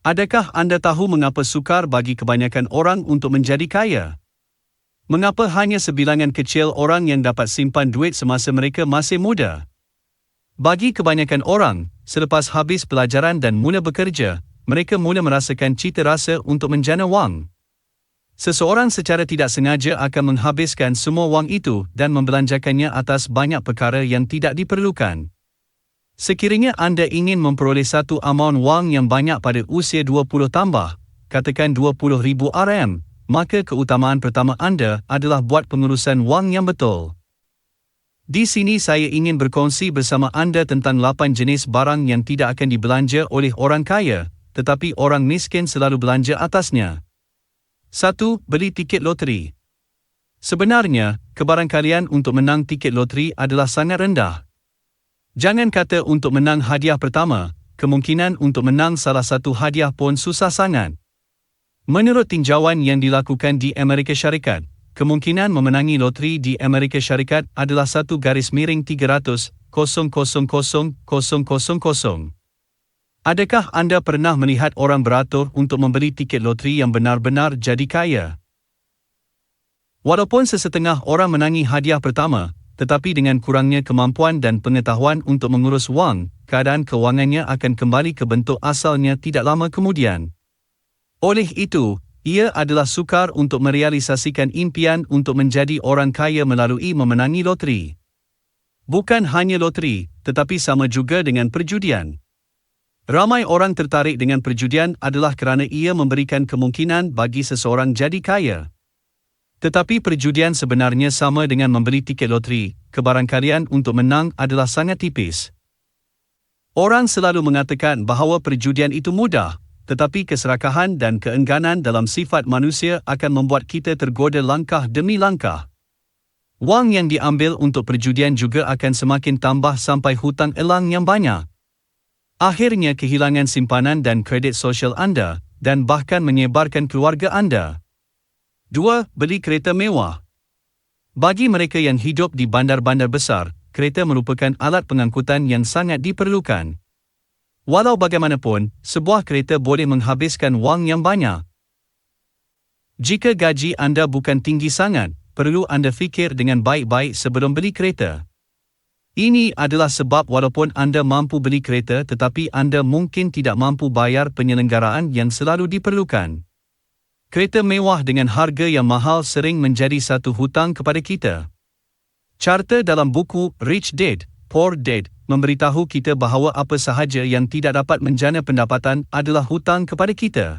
Adakah anda tahu mengapa sukar bagi kebanyakan orang untuk menjadi kaya? Mengapa hanya sebilangan kecil orang yang dapat simpan duit semasa mereka masih muda? Bagi kebanyakan orang, selepas habis pelajaran dan mula bekerja, mereka mula merasakan cita rasa untuk menjana wang. Seseorang secara tidak sengaja akan menghabiskan semua wang itu dan membelanjakannya atas banyak perkara yang tidak diperlukan. Sekiranya anda ingin memperoleh satu amaun wang yang banyak pada usia 20 tambah, katakan 20,000 RM, maka keutamaan pertama anda adalah buat pengurusan wang yang betul. Di sini saya ingin berkongsi bersama anda tentang 8 jenis barang yang tidak akan dibelanja oleh orang kaya, tetapi orang miskin selalu belanja atasnya. 1. Beli tiket loteri. Sebenarnya, kebarangkalian untuk menang tiket loteri adalah sangat rendah. Jangan kata untuk menang hadiah pertama, kemungkinan untuk menang salah satu hadiah pun susah sangat. Menurut tinjauan yang dilakukan di Amerika Syarikat, kemungkinan memenangi loteri di Amerika Syarikat adalah 1-300,000,000. Adakah anda pernah melihat orang beratur untuk membeli tiket loteri yang benar-benar jadi kaya? Walaupun sesetengah orang menangi hadiah pertama, tetapi dengan kurangnya kemampuan dan pengetahuan untuk mengurus wang, keadaan kewangannya akan kembali ke bentuk asalnya tidak lama kemudian. Oleh itu, ia adalah sukar untuk merealisasikan impian untuk menjadi orang kaya melalui memenangi loteri. Bukan hanya loteri, tetapi sama juga dengan perjudian. Ramai orang tertarik dengan perjudian adalah kerana ia memberikan kemungkinan bagi seseorang jadi kaya. Tetapi perjudian sebenarnya sama dengan membeli tiket loteri, kebarangkalian untuk menang adalah sangat tipis. Orang selalu mengatakan bahawa perjudian itu mudah, tetapi keserakahan dan keengganan dalam sifat manusia akan membuat kita tergoda langkah demi langkah. Wang yang diambil untuk perjudian juga akan semakin tambah sampai hutang elang yang banyak. Akhirnya kehilangan simpanan dan kredit sosial anda, dan bahkan menyebarkan keluarga anda. 2. Beli kereta mewah. Bagi mereka yang hidup di bandar-bandar besar, kereta merupakan alat pengangkutan yang sangat diperlukan. Walau bagaimanapun, sebuah kereta boleh menghabiskan wang yang banyak. Jika gaji anda bukan tinggi sangat, perlu anda fikir dengan baik-baik sebelum beli kereta. Ini adalah sebab walaupun anda mampu beli kereta tetapi anda mungkin tidak mampu bayar penyelenggaraan yang selalu diperlukan. Kereta mewah dengan harga yang mahal sering menjadi satu hutang kepada kita. Carta dalam buku Rich Dad, Poor Dad memberitahu kita bahawa apa sahaja yang tidak dapat menjana pendapatan adalah hutang kepada kita.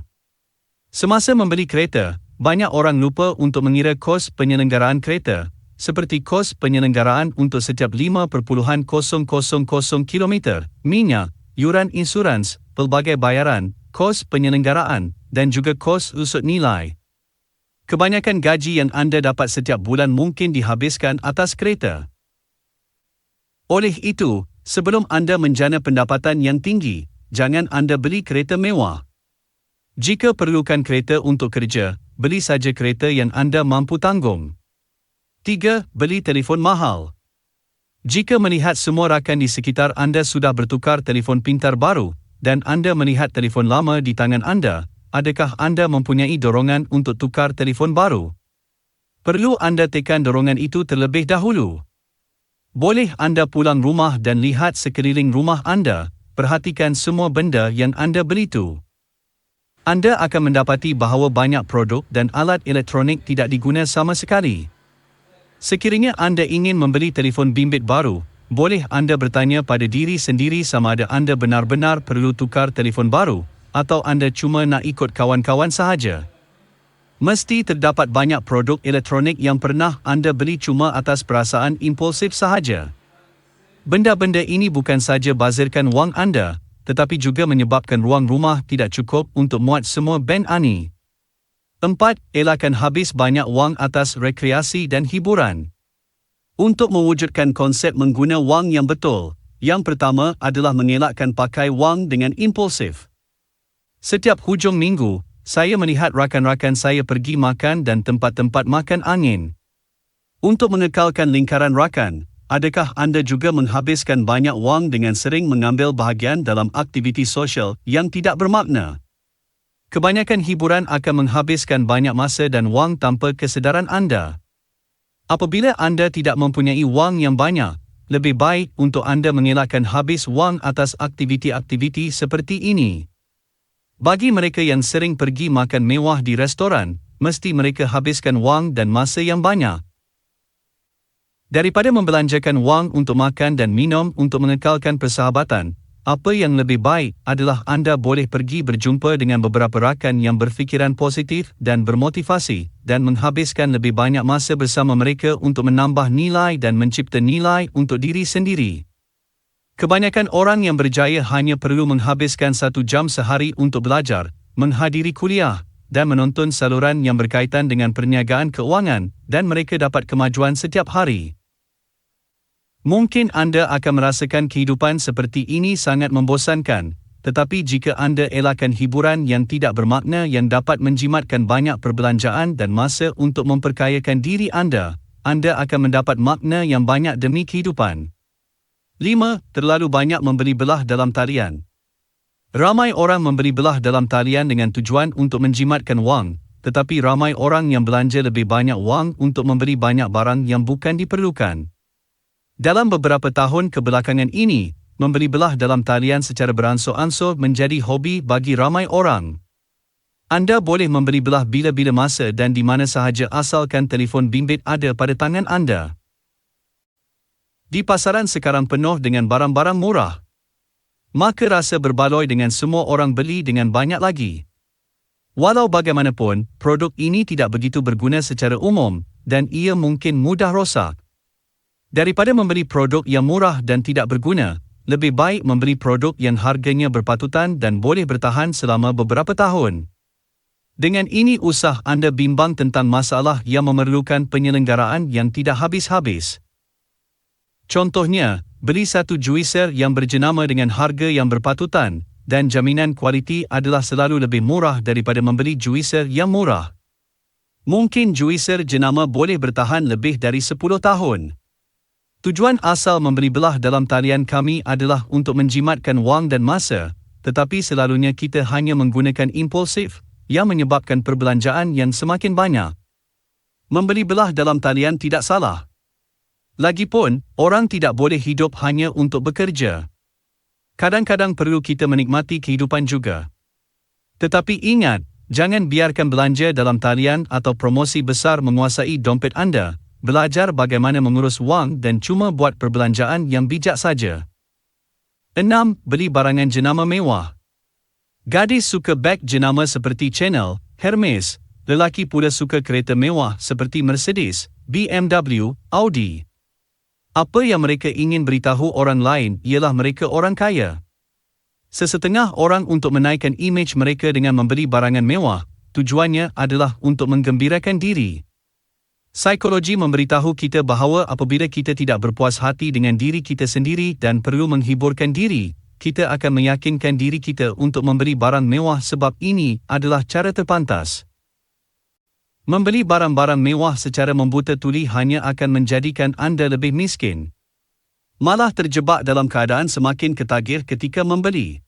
Semasa membeli kereta, banyak orang lupa untuk mengira kos penyelenggaraan kereta, seperti kos penyelenggaraan untuk setiap 5,000 kilometer, minyak, yuran insurans, pelbagai bayaran, kos penyelenggaraan, dan juga kos usut nilai. Kebanyakan gaji yang anda dapat setiap bulan mungkin dihabiskan atas kereta. Oleh itu, sebelum anda menjana pendapatan yang tinggi, jangan anda beli kereta mewah. Jika perlukan kereta untuk kerja, beli saja kereta yang anda mampu tanggung. 3. Beli telefon mahal. Jika melihat semua rakan di sekitar anda sudah bertukar telefon pintar baru, dan anda melihat telefon lama di tangan anda, adakah anda mempunyai dorongan untuk tukar telefon baru? Perlu anda tekan dorongan itu terlebih dahulu. Boleh anda pulang rumah dan lihat sekeliling rumah anda, perhatikan semua benda yang anda beli itu. Anda akan mendapati bahawa banyak produk dan alat elektronik tidak diguna sama sekali. Sekiranya anda ingin membeli telefon bimbit baru, boleh anda bertanya pada diri sendiri sama ada anda benar-benar perlu tukar telefon baru, atau anda cuma nak ikut kawan-kawan sahaja. Mesti terdapat banyak produk elektronik yang pernah anda beli cuma atas perasaan impulsif sahaja. Benda-benda ini bukan saja bazirkan wang anda, tetapi juga menyebabkan ruang rumah tidak cukup untuk muat semua band ani. 4. Elakkan habis banyak wang atas rekreasi dan hiburan. Untuk mewujudkan konsep mengguna wang yang betul, yang pertama adalah mengelakkan pakai wang dengan impulsif. Setiap hujung minggu, saya melihat rakan-rakan saya pergi makan dan tempat-tempat makan angin. Untuk mengekalkan lingkaran rakan, adakah anda juga menghabiskan banyak wang dengan sering mengambil bahagian dalam aktiviti sosial yang tidak bermakna? Kebanyakan hiburan akan menghabiskan banyak masa dan wang tanpa kesedaran anda. Apabila anda tidak mempunyai wang yang banyak, lebih baik untuk anda mengelakkan habis wang atas aktiviti-aktiviti seperti ini. Bagi mereka yang sering pergi makan mewah di restoran, mesti mereka habiskan wang dan masa yang banyak. Daripada membelanjakan wang untuk makan dan minum untuk mengekalkan persahabatan, apa yang lebih baik adalah anda boleh pergi berjumpa dengan beberapa rakan yang berfikiran positif dan bermotivasi dan menghabiskan lebih banyak masa bersama mereka untuk menambah nilai dan mencipta nilai untuk diri sendiri. Kebanyakan orang yang berjaya hanya perlu menghabiskan 1 jam sehari untuk belajar, menghadiri kuliah, dan menonton saluran yang berkaitan dengan perniagaan keuangan, dan mereka dapat kemajuan setiap hari. Mungkin anda akan merasakan kehidupan seperti ini sangat membosankan, tetapi jika anda elakkan hiburan yang tidak bermakna yang dapat menjimatkan banyak perbelanjaan dan masa untuk memperkayakan diri anda akan mendapat makna yang banyak demi kehidupan. 5. Terlalu banyak membeli belah dalam talian. Ramai orang membeli belah dalam talian dengan tujuan untuk menjimatkan wang, tetapi ramai orang yang belanja lebih banyak wang untuk membeli banyak barang yang bukan diperlukan. Dalam beberapa tahun kebelakangan ini, membeli belah dalam talian secara beransur-ansur menjadi hobi bagi ramai orang. Anda boleh membeli belah bila-bila masa dan di mana sahaja asalkan telefon bimbit ada pada tangan anda. Di pasaran sekarang penuh dengan barang-barang murah. Maka rasa berbaloi dengan semua orang beli dengan banyak lagi. Walau bagaimanapun, produk ini tidak begitu berguna secara umum dan ia mungkin mudah rosak. Daripada membeli produk yang murah dan tidak berguna, lebih baik membeli produk yang harganya berpatutan dan boleh bertahan selama beberapa tahun. Dengan ini usah anda bimbang tentang masalah yang memerlukan penyelenggaraan yang tidak habis-habis. Contohnya, beli satu juicer yang berjenama dengan harga yang berpatutan, dan jaminan kualiti adalah selalu lebih murah daripada membeli juicer yang murah. Mungkin juicer jenama boleh bertahan lebih dari 10 tahun. Tujuan asal membeli belah dalam talian kami adalah untuk menjimatkan wang dan masa, tetapi selalunya kita hanya menggunakan impulsif, yang menyebabkan perbelanjaan yang semakin banyak. Membeli belah dalam talian tidak salah. Lagipun, orang tidak boleh hidup hanya untuk bekerja. Kadang-kadang perlu kita menikmati kehidupan juga. Tetapi ingat, jangan biarkan belanja dalam talian atau promosi besar menguasai dompet anda. Belajar bagaimana mengurus wang dan cuma buat perbelanjaan yang bijak saja. 6. Beli barangan jenama mewah. Gadis suka beg jenama seperti Chanel, Hermes, lelaki pula suka kereta mewah seperti Mercedes, BMW, Audi. Apa yang mereka ingin beritahu orang lain ialah mereka orang kaya. Sesetengah orang untuk menaikkan imej mereka dengan membeli barangan mewah, tujuannya adalah untuk menggembirakan diri. Psikologi memberitahu kita bahawa apabila kita tidak berpuas hati dengan diri kita sendiri dan perlu menghiburkan diri, kita akan meyakinkan diri kita untuk membeli barang mewah sebab ini adalah cara terpantas. Membeli barang-barang mewah secara membuta tuli hanya akan menjadikan anda lebih miskin. Malah terjebak dalam keadaan semakin ketagih ketika membeli.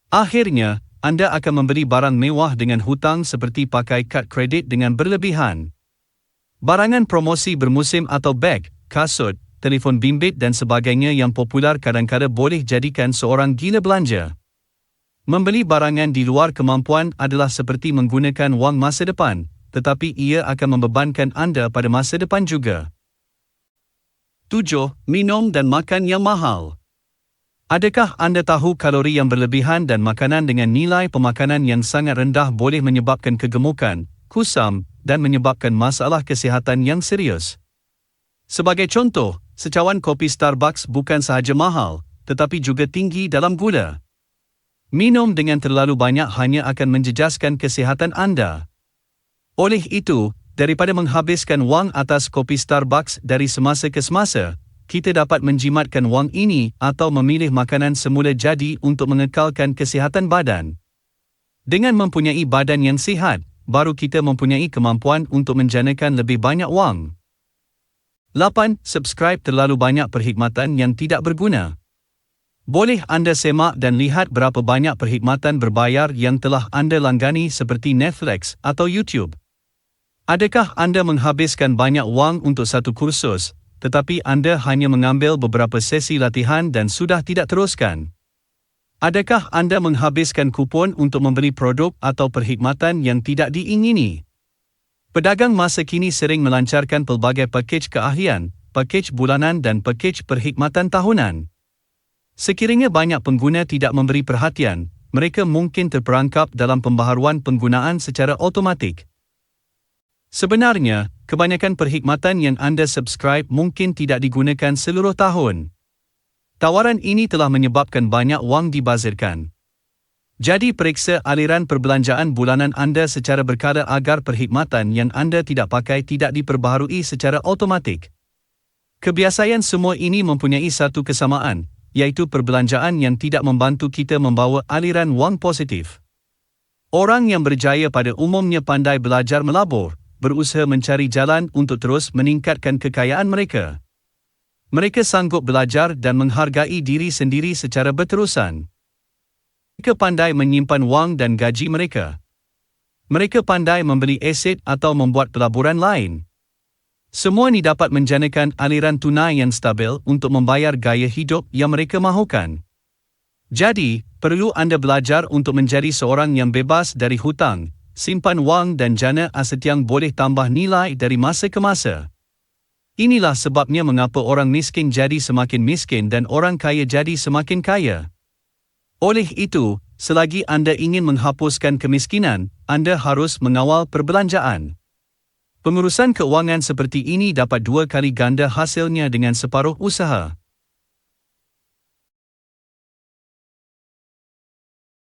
Akhirnya, anda akan membeli barang mewah dengan hutang seperti pakai kad kredit dengan berlebihan. Barangan promosi bermusim atau beg, kasut, telefon bimbit dan sebagainya yang popular kadang-kadang boleh jadikan seorang gila belanja. Membeli barangan di luar kemampuan adalah seperti menggunakan wang masa depan, tetapi ia akan membebankan anda pada masa depan juga. 7. Minum dan makan yang mahal. Adakah anda tahu kalori yang berlebihan dan makanan dengan nilai pemakanan yang sangat rendah boleh menyebabkan kegemukan, kusam, dan menyebabkan masalah kesihatan yang serius? Sebagai contoh, secawan kopi Starbucks bukan sahaja mahal, tetapi juga tinggi dalam gula. Minum dengan terlalu banyak hanya akan menjejaskan kesihatan anda. Oleh itu, daripada menghabiskan wang atas kopi Starbucks dari semasa ke semasa, kita dapat menjimatkan wang ini atau memilih makanan semula jadi untuk mengekalkan kesihatan badan. Dengan mempunyai badan yang sihat, baru kita mempunyai kemampuan untuk menjanakan lebih banyak wang. 8. Subscribe terlalu banyak perkhidmatan yang tidak berguna. Boleh anda semak dan lihat berapa banyak perkhidmatan berbayar yang telah anda langgani seperti Netflix atau YouTube. Adakah anda menghabiskan banyak wang untuk satu kursus, tetapi anda hanya mengambil beberapa sesi latihan dan sudah tidak teruskan? Adakah anda menghabiskan kupon untuk membeli produk atau perkhidmatan yang tidak diingini? Pedagang masa kini sering melancarkan pelbagai pakej keahlian, pakej bulanan dan pakej perkhidmatan tahunan. Sekiranya banyak pengguna tidak memberi perhatian, mereka mungkin terperangkap dalam pembaharuan penggunaan secara automatik. Sebenarnya, kebanyakan perkhidmatan yang anda subscribe mungkin tidak digunakan seluruh tahun. Tawaran ini telah menyebabkan banyak wang dibazirkan. Jadi periksa aliran perbelanjaan bulanan anda secara berkala agar perkhidmatan yang anda tidak pakai tidak diperbaharui secara automatik. Kebiasaan semua ini mempunyai satu kesamaan, iaitu perbelanjaan yang tidak membantu kita membawa aliran wang positif. Orang yang berjaya pada umumnya pandai belajar melabur, berusaha mencari jalan untuk terus meningkatkan kekayaan mereka. Mereka sanggup belajar dan menghargai diri sendiri secara berterusan. Mereka pandai menyimpan wang dan gaji mereka. Mereka pandai membeli aset atau membuat pelaburan lain. Semua ini dapat menjanakan aliran tunai yang stabil untuk membayar gaya hidup yang mereka mahukan. Jadi, perlu anda belajar untuk menjadi seorang yang bebas dari hutang, simpan wang dan jana aset yang boleh tambah nilai dari masa ke masa. Inilah sebabnya mengapa orang miskin jadi semakin miskin dan orang kaya jadi semakin kaya. Oleh itu, selagi anda ingin menghapuskan kemiskinan, anda harus mengawal perbelanjaan. Pengurusan keuangan seperti ini dapat 2 kali ganda hasilnya dengan separuh usaha.